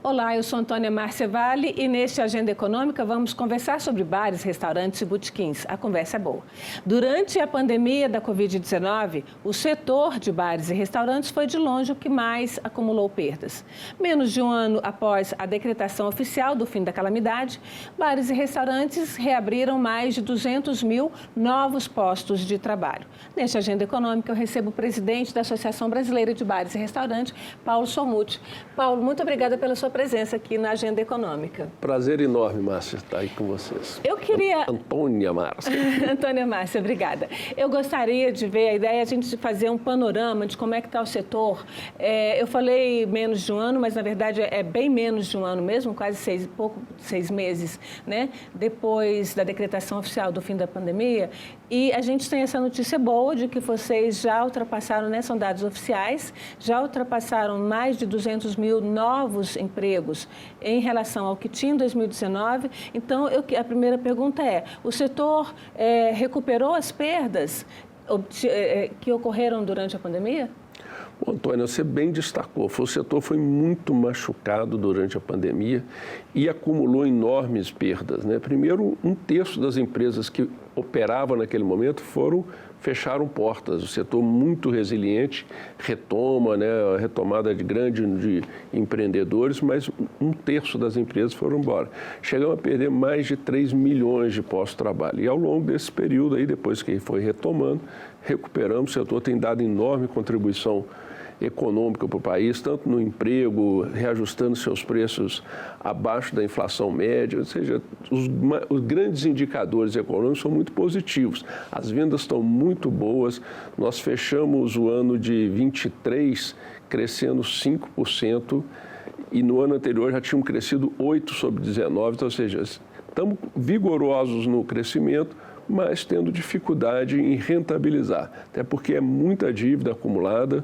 Olá, eu sou Antônia Márcia Vale e neste Agenda Econômica vamos conversar sobre bares, restaurantes e botequins. A conversa é boa. Durante a pandemia da Covid-19, o setor de bares e restaurantes foi de longe o que mais acumulou perdas. Menos de um ano após a decretação oficial do fim da calamidade, bares e restaurantes reabriram mais de 200 mil novos postos de trabalho. Neste Agenda Econômica eu recebo o presidente da Associação Brasileira de Bares e Restaurantes, Paulo Solmuth. Paulo, muito obrigada pela sua presença aqui na Agenda Econômica. Prazer enorme, Márcia, estar aí com vocês. Eu queria... Antônia Márcia. Antônia Márcia, obrigada. Eu gostaria de ver a ideia, a gente fazer um panorama de como é que está o setor. Eu falei menos de um ano, mas na verdade é bem menos de um ano mesmo, quase 6 meses, né? Depois da decretação oficial do fim da pandemia. E a gente tem essa notícia boa de que vocês já ultrapassaram, né, são dados oficiais, já ultrapassaram mais de 200 mil novos empregos em relação ao que tinha em 2019. Então, a primeira pergunta é, o setor recuperou as perdas que ocorreram durante a pandemia? Bom, Antônia, você bem destacou, o setor foi muito machucado durante a pandemia e acumulou enormes perdas, né? Primeiro, 1/3 das empresas que operavam naquele momento fecharam portas. O setor muito resiliente retoma, né, a retomada de empreendedores, mas 1/3 das empresas foram embora. Chegamos a perder mais de 3 milhões de postos de trabalho. E ao longo desse período aí, depois que foi retomando, recuperamos. O setor tem dado enorme contribuição econômica para o país, tanto no emprego, reajustando seus preços abaixo da inflação média, ou seja, os grandes indicadores econômicos são muito positivos. As vendas estão muito boas, nós fechamos o ano de 23 crescendo 5% e no ano anterior já tínhamos crescido 8 sobre 19, então, ou seja, estamos vigorosos no crescimento, mas tendo dificuldade em rentabilizar, até porque é muita dívida acumulada.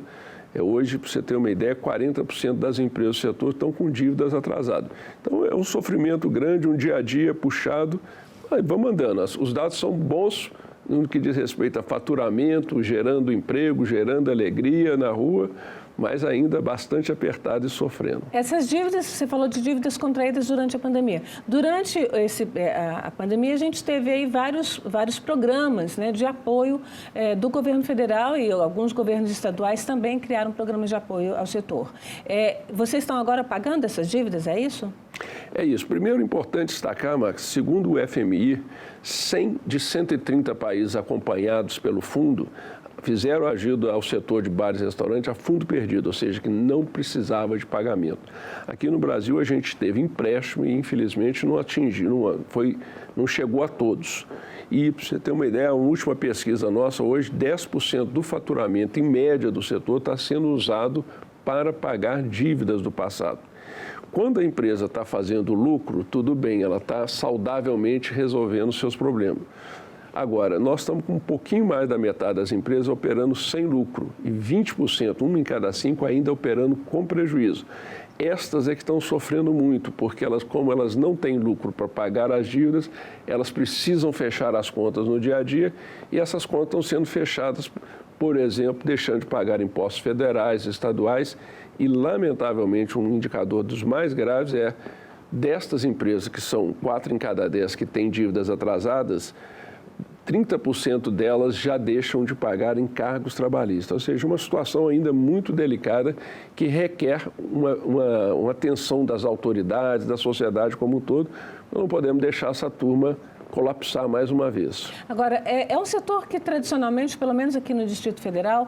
Hoje, para você ter uma ideia, 40% das empresas do setor estão com dívidas atrasadas. Então, é um sofrimento grande, um dia a dia puxado. Vamos andando. Os dados são bons no que diz respeito a faturamento, gerando emprego, gerando alegria na rua, mas ainda bastante apertado e sofrendo. Essas dívidas, você falou de dívidas contraídas durante a pandemia. Durante a pandemia, a gente teve aí vários programas, né, de apoio do governo federal e alguns governos estaduais também criaram programas de apoio ao setor. Vocês estão agora pagando essas dívidas, é isso? É isso. Primeiro, importante destacar, Max, segundo o FMI, 100 de 130 países acompanhados pelo fundo fizeram ajuda ao setor de bares e restaurantes a fundo perdido, ou seja, que não precisava de pagamento. Aqui no Brasil a gente teve empréstimo e infelizmente não atingiu, não chegou a todos. E para você ter uma ideia, a última pesquisa nossa hoje, 10% do faturamento em média do setor está sendo usado para pagar dívidas do passado. Quando a empresa está fazendo lucro, tudo bem, ela está saudavelmente resolvendo os seus problemas. Agora, nós estamos com um pouquinho mais da metade das empresas operando sem lucro e 20%, 1 em cada 5, ainda operando com prejuízo. Estas é que estão sofrendo muito, porque como elas não têm lucro para pagar as dívidas, elas precisam fechar as contas no dia a dia e essas contas estão sendo fechadas, por exemplo, deixando de pagar impostos federais, estaduais e, lamentavelmente, um indicador dos mais graves é destas empresas, que são 4 em cada 10 que têm dívidas atrasadas, 30% delas já deixam de pagar encargos trabalhistas, ou seja, uma situação ainda muito delicada que requer uma atenção das autoridades, da sociedade como um todo. Nós não podemos deixar essa turma colapsar mais uma vez. Agora, é um setor que tradicionalmente, pelo menos aqui no Distrito Federal,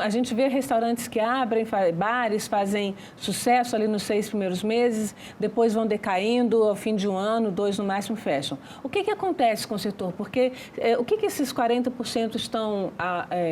a gente vê restaurantes que abrem, bares fazem sucesso ali nos 6 primeiros meses, depois vão decaindo, ao fim de um ano, 2 no máximo fecham. O que acontece com o setor? Porque o que esses 40%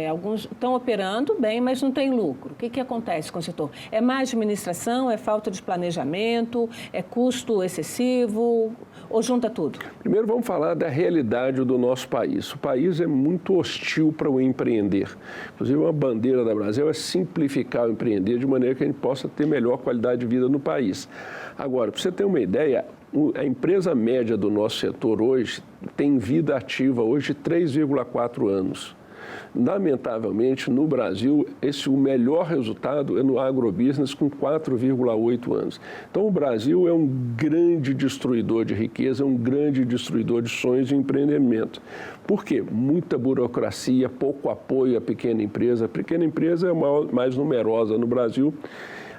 alguns estão operando bem, mas não tem lucro? O que acontece com o setor? É má administração, é falta de planejamento, é custo excessivo ou junta tudo? Primeiro vamos falar da realidade do nosso país. O país é muito hostil para o empreender. Inclusive, uma bandeira da Brasil é simplificar o empreender de maneira que a gente possa ter melhor qualidade de vida no país. Agora, para você ter uma ideia, a empresa média do nosso setor hoje tem vida ativa hoje de 3,4 anos. Lamentavelmente, no Brasil, o melhor resultado é no agrobusiness com 4,8 anos. Então, o Brasil é um grande destruidor de riqueza, é um grande destruidor de sonhos de empreendimento. Por quê? Muita burocracia, pouco apoio à pequena empresa. A pequena empresa é a mais numerosa no Brasil.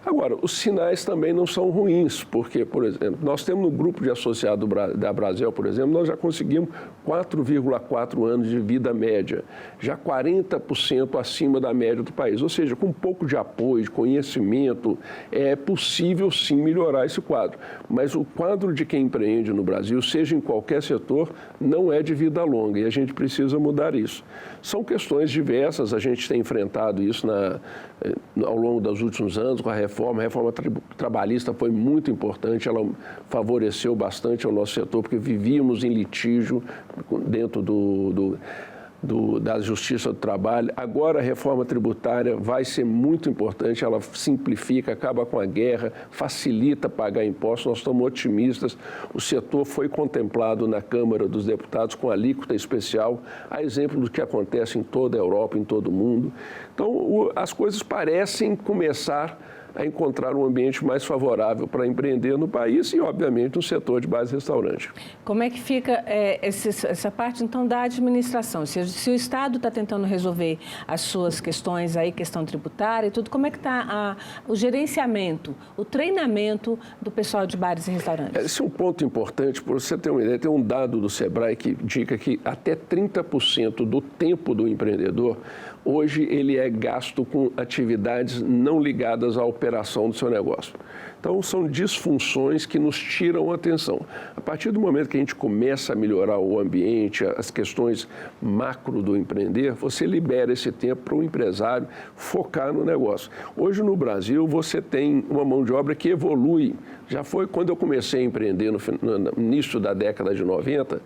Agora, os sinais também não são ruins, porque, por exemplo, nós temos no grupo de associados da Brasel, por exemplo, nós já conseguimos 4,4 anos de vida média, já 40% acima da média do país. Ou seja, com um pouco de apoio, de conhecimento, é possível sim melhorar esse quadro. Mas o quadro de quem empreende no Brasil, seja em qualquer setor, não é de vida longa e a gente precisa mudar isso. São questões diversas, a gente tem enfrentado isso ao longo dos últimos anos com a reforma trabalhista foi muito importante, ela favoreceu bastante ao nosso setor, porque vivíamos em litígio dentro da Justiça do Trabalho. Agora a reforma tributária vai ser muito importante, ela simplifica, acaba com a guerra, facilita pagar impostos, nós estamos otimistas. O setor foi contemplado na Câmara dos Deputados com alíquota especial, a exemplo do que acontece em toda a Europa, em todo o mundo. Então, as coisas parecem começar a encontrar um ambiente mais favorável para empreender no país e, obviamente, no setor de bares e restaurantes. Como é que fica essa parte, então, da administração? Se o Estado está tentando resolver as suas questões aí, questão tributária e tudo, como é que está o gerenciamento, o treinamento do pessoal de bares e restaurantes? Esse é um ponto importante, para você ter uma ideia. Tem um dado do Sebrae que indica que até 30% do tempo do empreendedor, hoje, ele é gasto com atividades não ligadas à operação do seu negócio. Então, são disfunções que nos tiram a atenção. A partir do momento que a gente começa a melhorar o ambiente, as questões macro do empreender, você libera esse tempo para o empresário focar no negócio. Hoje, no Brasil, você tem uma mão de obra que evolui. Já foi quando eu comecei a empreender no início da década de 90,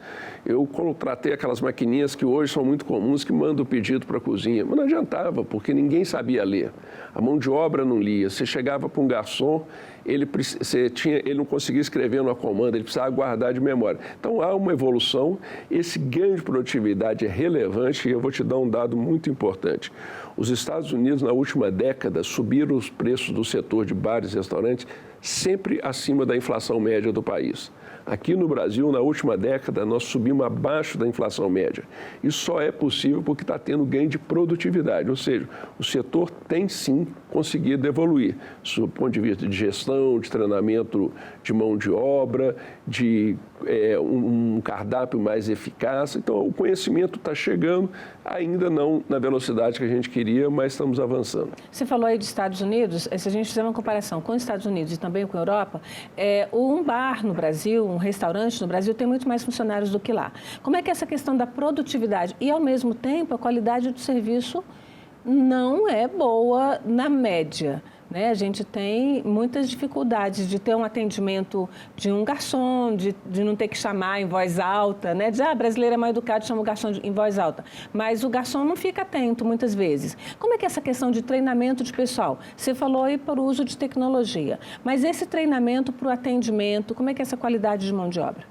eu contratei aquelas maquininhas que hoje são muito comuns, que mandam o pedido para a cozinha. Mas não adiantava, porque ninguém sabia ler. A mão de obra não lia. Você chegava para um garçom, ele não conseguia escrever numa comanda, ele precisava guardar de memória. Então, há uma evolução, esse ganho de produtividade é relevante e eu vou te dar um dado muito importante. Os Estados Unidos, na última década, subiram os preços do setor de bares e restaurantes sempre acima da inflação média do país. Aqui no Brasil, na última década, nós subimos abaixo da inflação média. Isso só é possível porque está tendo ganho de produtividade, ou seja, o setor tem sim conseguido evoluir, do ponto de vista de gestão, de treinamento de mão de obra, de um cardápio mais eficaz. Então, o conhecimento está chegando, ainda não na velocidade que a gente queria, mas estamos avançando. Você falou aí dos Estados Unidos, se a gente fizer uma comparação com os Estados Unidos e também com a Europa, um bar no Brasil, um restaurante no Brasil tem muito mais funcionários do que lá. Como é que é essa questão da produtividade e, ao mesmo tempo, a qualidade do serviço não é boa na média? A gente tem muitas dificuldades de ter um atendimento de um garçom, de não ter que chamar em voz alta, brasileiro é mal educado, chama o garçom em voz alta. Mas o garçom não fica atento muitas vezes. Como é que é essa questão de treinamento de pessoal? Você falou aí para o uso de tecnologia, mas esse treinamento para o atendimento, como é que é essa qualidade de mão de obra?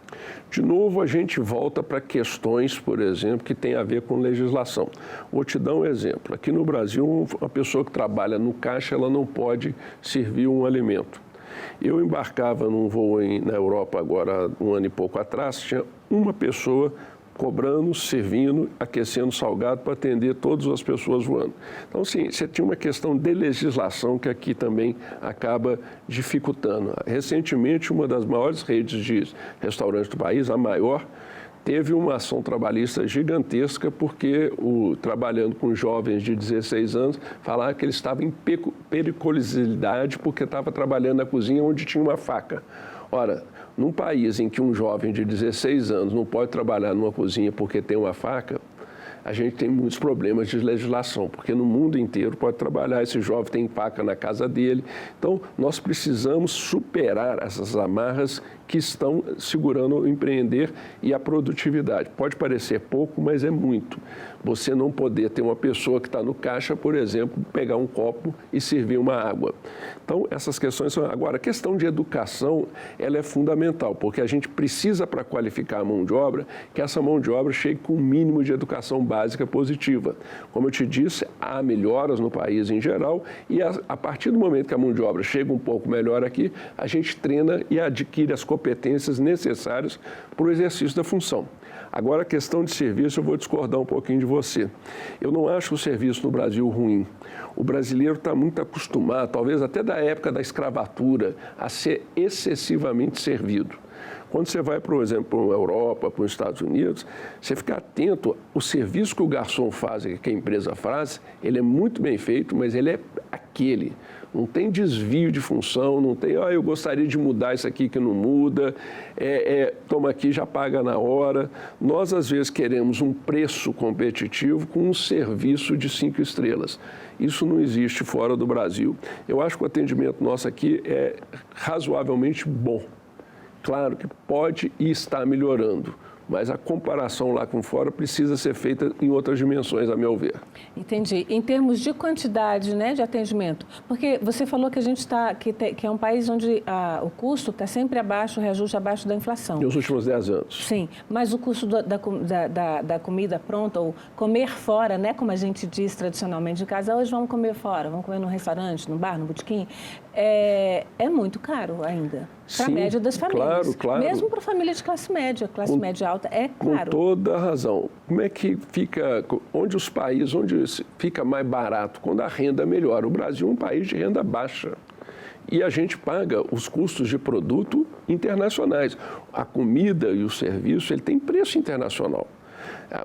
De novo, a gente volta para questões, por exemplo, que tem a ver com legislação. Vou te dar um exemplo. Aqui no Brasil, a pessoa que trabalha no caixa, ela não pode servir um alimento. Eu embarcava num voo na Europa agora, um ano e pouco atrás, tinha uma pessoa cobrando, servindo, aquecendo salgado para atender todas as pessoas voando. Então, sim, você tinha uma questão de legislação que aqui também acaba dificultando. Recentemente, uma das maiores redes de restaurantes do país, a maior, teve uma ação trabalhista gigantesca porque, trabalhando com jovens de 16 anos, falaram que ele estava em periculosidade porque estava trabalhando na cozinha onde tinha uma faca. Ora, num país em que um jovem de 16 anos não pode trabalhar numa cozinha porque tem uma faca, a gente tem muitos problemas de legislação, porque no mundo inteiro pode trabalhar, esse jovem tem faca na casa dele. Então, nós precisamos superar essas amarras que estão segurando o empreender e a produtividade. Pode parecer pouco, mas é muito. você não poder ter uma pessoa que está no caixa, por exemplo, pegar um copo e servir uma água. Então, essas questões são... Agora, a questão de educação, ela é fundamental, porque a gente precisa, para qualificar a mão de obra, que essa mão de obra chegue com um mínimo de educação básica positiva. Como eu te disse, há melhoras no país em geral e a partir do momento que a mão de obra chega um pouco melhor aqui, a gente treina e adquire as competências necessárias para o exercício da função. Agora, a questão de serviço, eu vou discordar um pouquinho de você. Eu não acho o serviço no Brasil ruim. O brasileiro está muito acostumado, talvez até da época da escravatura, a ser excessivamente servido. Quando você vai, por exemplo, para a Europa, para os Estados Unidos, você fica atento, o serviço que o garçom faz, que a empresa faz, ele é muito bem feito, mas ele é aquele. Não tem desvio de função, não tem, eu gostaria de mudar isso aqui que não muda, toma aqui, já paga na hora. Nós, às vezes, queremos um preço competitivo com um serviço de 5 estrelas. Isso não existe fora do Brasil. Eu acho que o atendimento nosso aqui é razoavelmente bom. Claro que pode e está melhorando, mas a comparação lá com fora precisa ser feita em outras dimensões, a meu ver. Entendi. Em termos de quantidade, né, de atendimento, porque você falou que a gente está, que é um país onde o custo está sempre abaixo, o reajuste abaixo da inflação. Nos últimos 10 anos. Sim, mas o custo da comida pronta, ou comer fora, né, como a gente diz tradicionalmente em casa, hoje vamos comer fora, vamos comer no restaurante, no bar, no botequim, é muito caro ainda. Para a média das famílias. Claro. Mesmo para a família de classe média alta, é caro. Com toda a razão. Como é que fica, onde fica mais barato? Quando a renda melhora. O Brasil é um país de renda baixa. E a gente paga os custos de produto internacionais. A comida e o serviço, ele tem preço internacional.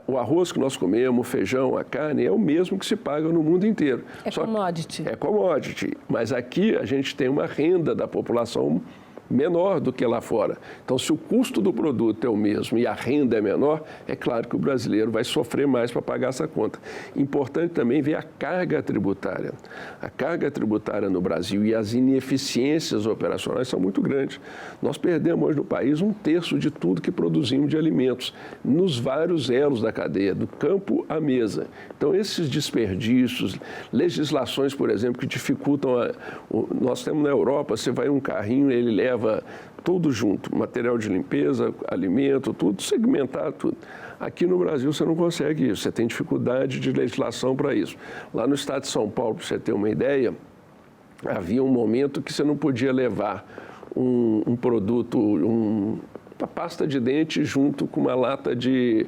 O arroz que nós comemos, o feijão, a carne, é o mesmo que se paga no mundo inteiro. Commodity. É commodity. Mas aqui a gente tem uma renda da população menor do que lá fora. Então, se o custo do produto é o mesmo e a renda é menor, é claro que o brasileiro vai sofrer mais para pagar essa conta. Importante também ver a carga tributária. A carga tributária no Brasil e as ineficiências operacionais são muito grandes. Nós perdemos hoje no país 1/3 de tudo que produzimos de alimentos, nos vários elos da cadeia, do campo à mesa. Então, esses desperdícios, legislações, por exemplo, que dificultam... Nós temos na Europa, você vai em um carrinho, ele leva tudo junto, material de limpeza, alimento, tudo segmentado, tudo. Aqui no Brasil você não consegue isso, você tem dificuldade de legislação para isso. Lá no estado de São Paulo, para você ter uma ideia, havia um momento que você não podia levar um produto, uma pasta de dente junto com uma lata de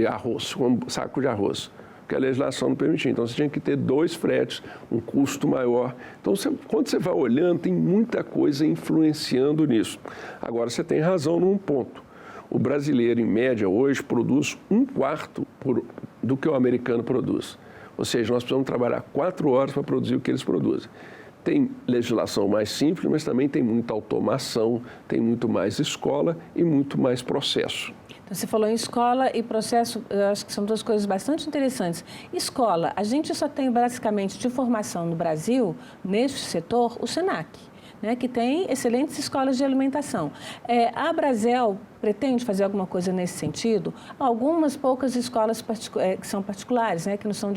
arroz, com um saco de arroz. Que a legislação não permitia. Então, você tinha que ter 2 fretes, um custo maior. Então, quando você vai olhando, tem muita coisa influenciando nisso. Agora, você tem razão num ponto. O brasileiro, em média, hoje, produz 1/4 do que o americano produz. Ou seja, nós precisamos trabalhar 4 horas para produzir o que eles produzem. Tem legislação mais simples, mas também tem muita automação, tem muito mais escola e muito mais processo. Você falou em escola e processo, eu acho que são 2 coisas bastante interessantes. Escola, a gente só tem basicamente de formação no Brasil, neste setor, o SENAC, né, que tem excelentes escolas de alimentação. A Brasel pretende fazer alguma coisa nesse sentido? Algumas poucas escolas que são particulares, né, que não são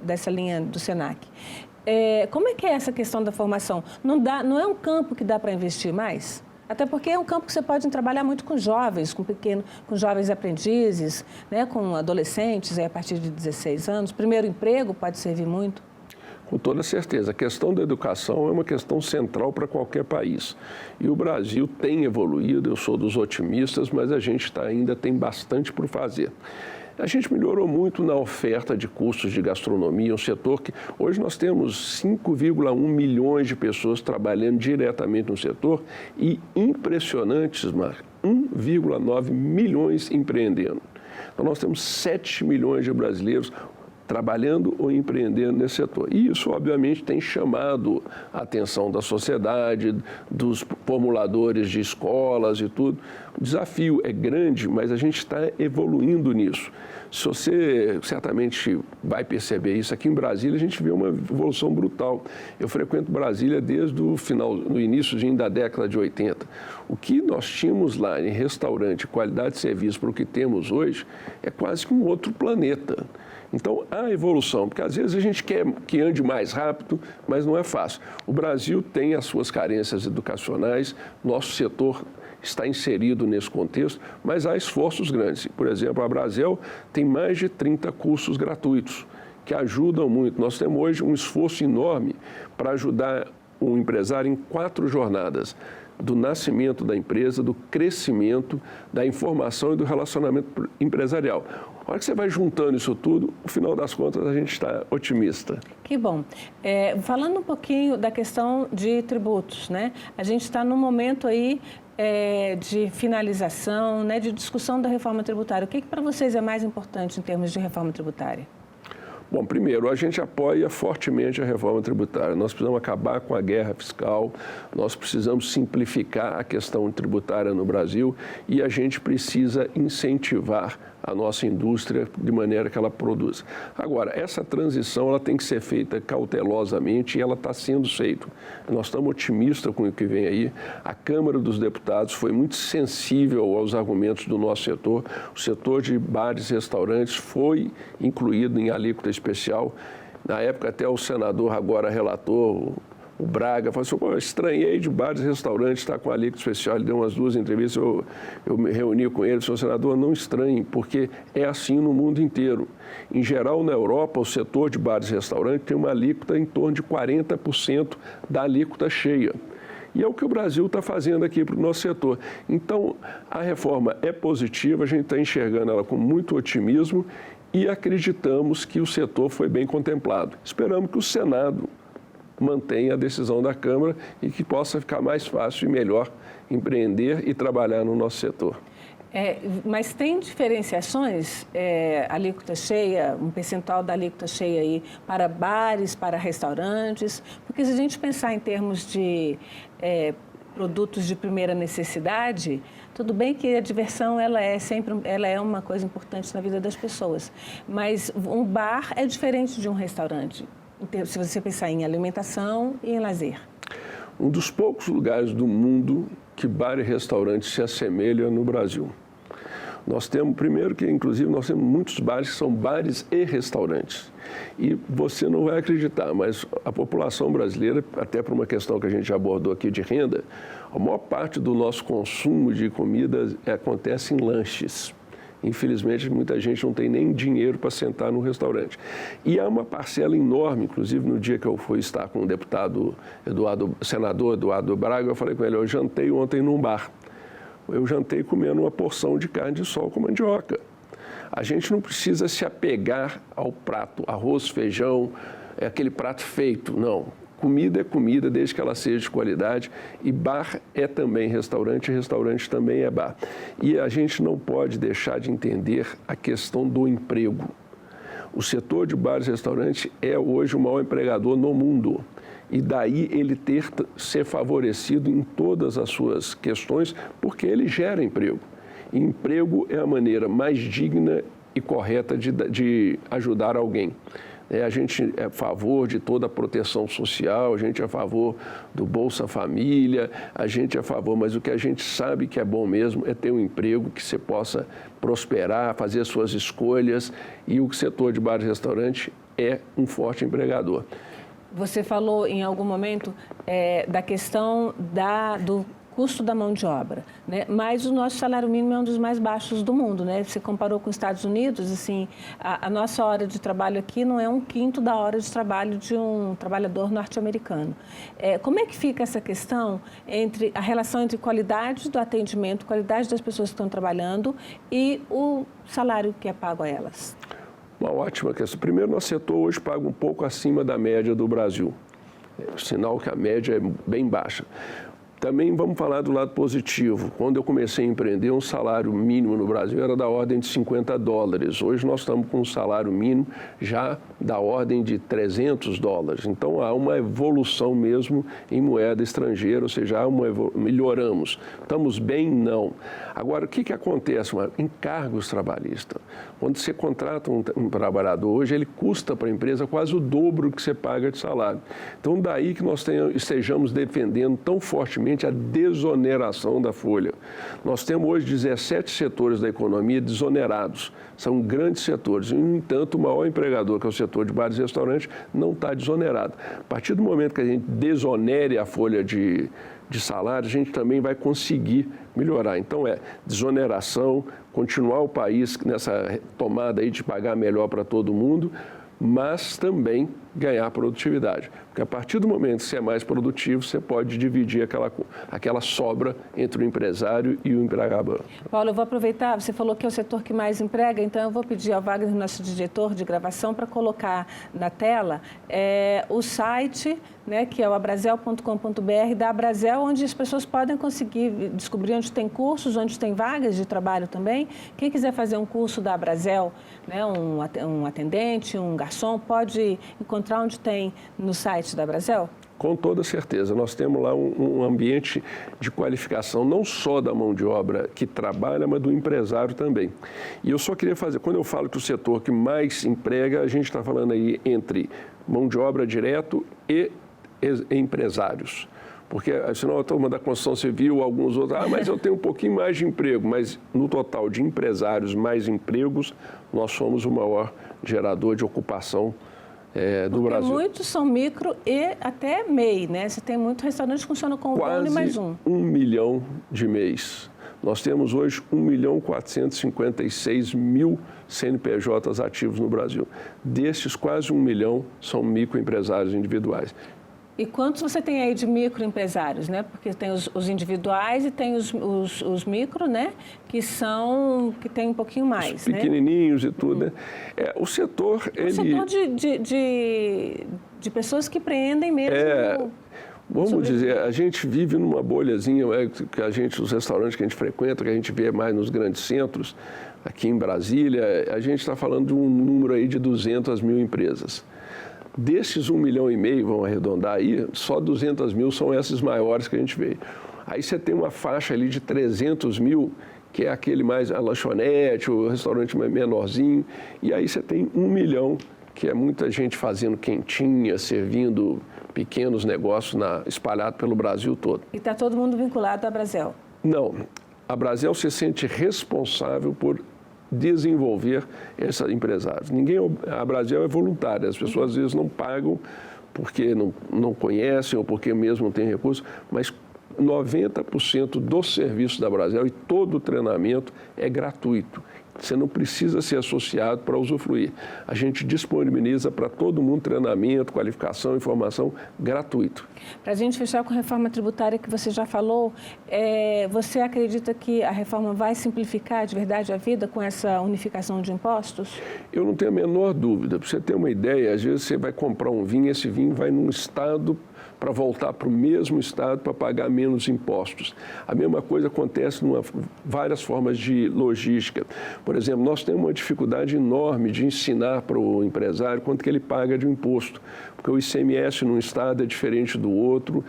dessa linha do SENAC. Como é que é essa questão da formação? Não é um campo que dá para investir mais? Até porque é um campo que você pode trabalhar muito com jovens, com jovens aprendizes, né, com adolescentes a partir de 16 anos. Primeiro emprego pode servir muito? Com toda certeza. A questão da educação é uma questão central para qualquer país. E o Brasil tem evoluído, eu sou dos otimistas, mas a gente ainda tem bastante por fazer. A gente melhorou muito na oferta de cursos de gastronomia, um setor que hoje nós temos 5,1 milhões de pessoas trabalhando diretamente no setor e impressionantes, Marco, 1,9 milhões empreendendo. Então nós temos 7 milhões de brasileiros trabalhando ou empreendendo nesse setor. E isso, obviamente, tem chamado a atenção da sociedade, dos formuladores de escolas e tudo. O desafio é grande, mas a gente está evoluindo nisso. Se você certamente vai perceber isso, aqui em Brasília a gente vê uma evolução brutal. Eu frequento Brasília desde o final, no iníciozinho da década de 80. O que nós tínhamos lá em restaurante, qualidade de serviço para o que temos hoje, é quase que um outro planeta. Então, há evolução, porque às vezes a gente quer que ande mais rápido, mas não é fácil. O Brasil tem as suas carências educacionais, nosso setor está inserido nesse contexto, mas há esforços grandes. Por exemplo, a Brasel tem mais de 30 cursos gratuitos, que ajudam muito. Nós temos hoje um esforço enorme para ajudar o empresário em 4 jornadas, do nascimento da empresa, do crescimento, da informação e do relacionamento empresarial. A hora que você vai juntando isso tudo, no final das contas, a gente está otimista. Que bom. Falando um pouquinho da questão de tributos, né? A gente está num momento aí de finalização, né, de discussão da reforma tributária. O que para vocês é mais importante em termos de reforma tributária? Bom, primeiro, a gente apoia fortemente a reforma tributária. Nós precisamos acabar com a guerra fiscal, nós precisamos simplificar a questão tributária no Brasil e a gente precisa incentivar a nossa indústria de maneira que ela produza. Agora, essa transição ela tem que ser feita cautelosamente e ela está sendo feita. Nós estamos otimistas com o que vem aí. A Câmara dos Deputados foi muito sensível aos argumentos do nosso setor. O setor de bares e restaurantes foi incluído em alíquota especial. Na época, até o senador, agora relator, o Braga, falou assim, eu estranhei de bares e restaurantes estar com alíquota especial. Ele deu umas 2 entrevistas, eu me reuni com ele, falei, senador, não estranhe, porque é assim no mundo inteiro. Em geral, na Europa, o setor de bares e restaurantes tem uma alíquota em torno de 40% da alíquota cheia. E é o que o Brasil está fazendo aqui para o nosso setor. Então, a reforma é positiva, a gente está enxergando ela com muito otimismo e acreditamos que o setor foi bem contemplado. Esperamos que o Senado mantenha a decisão da Câmara e que possa ficar mais fácil e melhor empreender e trabalhar no nosso setor. Mas tem diferenciações, alíquota cheia, um percentual da alíquota cheia aí para bares, para restaurantes? Porque se a gente pensar em termos de produtos de primeira necessidade, tudo bem que a diversão ela é uma coisa importante na vida das pessoas, mas um bar é diferente de um restaurante, se você pensar em alimentação e em lazer. Um dos poucos lugares do mundo que bar e restaurante se assemelham no Brasil. Nós temos, primeiro que inclusive nós temos muitos bares que são bares e restaurantes. E você não vai acreditar, mas a população brasileira, até por uma questão que a gente já abordou aqui de renda, a maior parte do nosso consumo de comida acontece em lanches. Infelizmente, muita gente não tem nem dinheiro para sentar no restaurante. E há uma parcela enorme, inclusive no dia que eu fui estar com o deputado senador Eduardo Braga, eu falei com ele, eu jantei ontem num bar. Eu jantei comendo uma porção de carne de sol com mandioca. A gente não precisa se apegar ao prato, arroz, feijão, aquele prato feito, não. Comida é comida, desde que ela seja de qualidade, e bar é também restaurante, e restaurante também é bar. E a gente não pode deixar de entender a questão do emprego. O setor de bares e restaurantes é hoje o maior empregador no mundo. E daí ele ser favorecido em todas as suas questões, porque ele gera emprego. E emprego é a maneira mais digna e correta de ajudar alguém. A gente é a favor de toda a proteção social, a gente é a favor do Bolsa Família, a gente é a favor, mas o que a gente sabe que é bom mesmo é ter um emprego que você possa prosperar, fazer suas escolhas, e o setor de bar e restaurante é um forte empregador. Você falou em algum momento da questão do custo da mão de obra, né? Mas o nosso salário mínimo é um dos mais baixos do mundo, né? Você comparou com os Estados Unidos, assim, a nossa hora de trabalho aqui não é 1/5 da hora de trabalho de um trabalhador norte-americano. Como é que fica essa questão a relação entre qualidade do atendimento, qualidade das pessoas que estão trabalhando e o salário que é pago a elas? Uma ótima questão. Primeiro, nosso setor hoje paga um pouco acima da média do Brasil. Sinal que a média é bem baixa. Também vamos falar do lado positivo. Quando eu comecei a empreender, um salário mínimo no Brasil era da ordem de $50. Hoje nós estamos com um salário mínimo já da ordem de $300. Então há uma evolução mesmo em moeda estrangeira, ou seja, melhoramos. Estamos bem? Não. Agora, o que acontece? Encargos trabalhistas. Quando você contrata um trabalhador hoje, ele custa para a empresa quase o dobro que você paga de salário. Então, daí que nós estejamos defendendo tão fortemente a desoneração da folha. Nós temos hoje 17 setores da economia desonerados. São grandes setores. E, no entanto, o maior empregador, que é o setor de bares e restaurantes, não está desonerado. A partir do momento que a gente desonere a folha de salário, a gente também vai conseguir melhorar. Então, desoneração, continuar o país nessa tomada aí de pagar melhor para todo mundo, mas também ganhar produtividade. Porque a partir do momento que você é mais produtivo, você pode dividir aquela sobra entre o empresário e o empregador. Paulo, eu vou aproveitar, você falou que é o setor que mais emprega, então eu vou pedir ao Wagner, nosso diretor de gravação, para colocar na tela o site, né, que é o abrazel.com.br, da Abrazel, onde as pessoas podem conseguir descobrir onde tem cursos, onde tem vagas de trabalho também. Quem quiser fazer um curso da Abrazel, né, um atendente, um garçom, pode encontrar onde tem no site da Abrazel? Com toda certeza. Nós temos lá um ambiente de qualificação, não só da mão de obra que trabalha, mas do empresário também. E eu só queria fazer, quando eu falo que o setor que mais emprega, a gente está falando aí entre mão de obra direto e empresários. Porque, senão, a turma da construção civil, alguns outros, mas eu tenho um pouquinho mais de emprego. Mas, no total de empresários mais empregos, nós somos o maior gerador de ocupação do Brasil. Muitos são micro e até MEI, né? Você tem muitos restaurantes que funcionam com quase dono e mais um. 1 milhão de MEIs. Nós temos hoje 1.456.000 CNPJs ativos no Brasil. Destes, quase 1 milhão são microempresários individuais. E quantos você tem aí de microempresários, né? Porque tem os individuais e tem os micro, né? Que tem um pouquinho mais, os pequenininhos, né? E tudo, né? O setor, setor de pessoas que empreendem mesmo. Vamos dizer, a gente vive numa bolhazinha, que os restaurantes que a gente frequenta, que a gente vê mais nos grandes centros, aqui em Brasília, a gente está falando de um número aí de 200 mil empresas. Desses 1,5 milhão, vamos arredondar aí, só 200 mil são esses maiores que a gente vê. Aí você tem uma faixa ali de 300 mil, que é aquele mais a lanchonete, o restaurante menorzinho, e aí você tem 1 milhão, que é muita gente fazendo quentinha, servindo pequenos negócios espalhados pelo Brasil todo. E está todo mundo vinculado à Abrazel? Não. A Abrazel se sente responsável por desenvolver esses empresários. A Abrazel é voluntária, as pessoas às vezes não pagam porque não conhecem ou porque mesmo não têm recursos, mas 90% do serviço da Abrazel e todo o treinamento é gratuito. Você não precisa ser associado para usufruir. A gente disponibiliza para todo mundo treinamento, qualificação, informação gratuito. Para a gente fechar com a reforma tributária que você já falou, você acredita que a reforma vai simplificar de verdade a vida com essa unificação de impostos? Eu não tenho a menor dúvida. Para você ter uma ideia, às vezes você vai comprar um vinho, esse vinho vai num estado para voltar para o mesmo estado para pagar menos impostos. A mesma coisa acontece em várias formas de logística. Por exemplo, nós temos uma dificuldade enorme de ensinar para o empresário quanto que ele paga de imposto, porque o ICMS num estado é diferente do outro.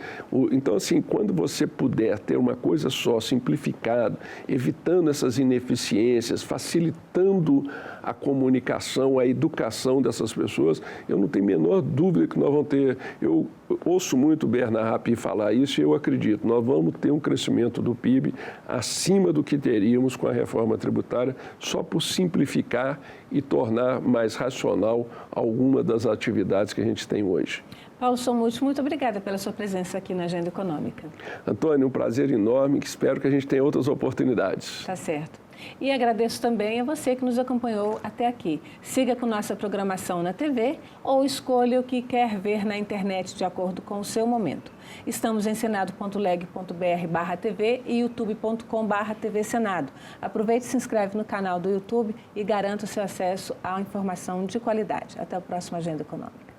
Então, assim, quando você puder ter uma coisa só, simplificada, evitando essas ineficiências, facilitando a comunicação, a educação dessas pessoas, eu não tenho a menor dúvida que nós vamos ter. Eu ouço muito o Bernard Rappi falar isso e eu acredito, nós vamos ter um crescimento do PIB acima do que teríamos com a reforma tributária, só por simplificar e tornar mais racional alguma das atividades que a gente tem hoje. Paulo Somuth, muito obrigada pela sua presença aqui na Agenda Econômica. Antônio, um prazer enorme, espero que a gente tenha outras oportunidades. Tá certo. E agradeço também a você que nos acompanhou até aqui. Siga com nossa programação na TV ou escolha o que quer ver na internet de acordo com o seu momento. Estamos em senado.leg.br/TV e youtube.com/TV Senado. Aproveite e se inscreve no canal do YouTube e garanta o seu acesso à informação de qualidade. Até o próximo Agenda Econômica.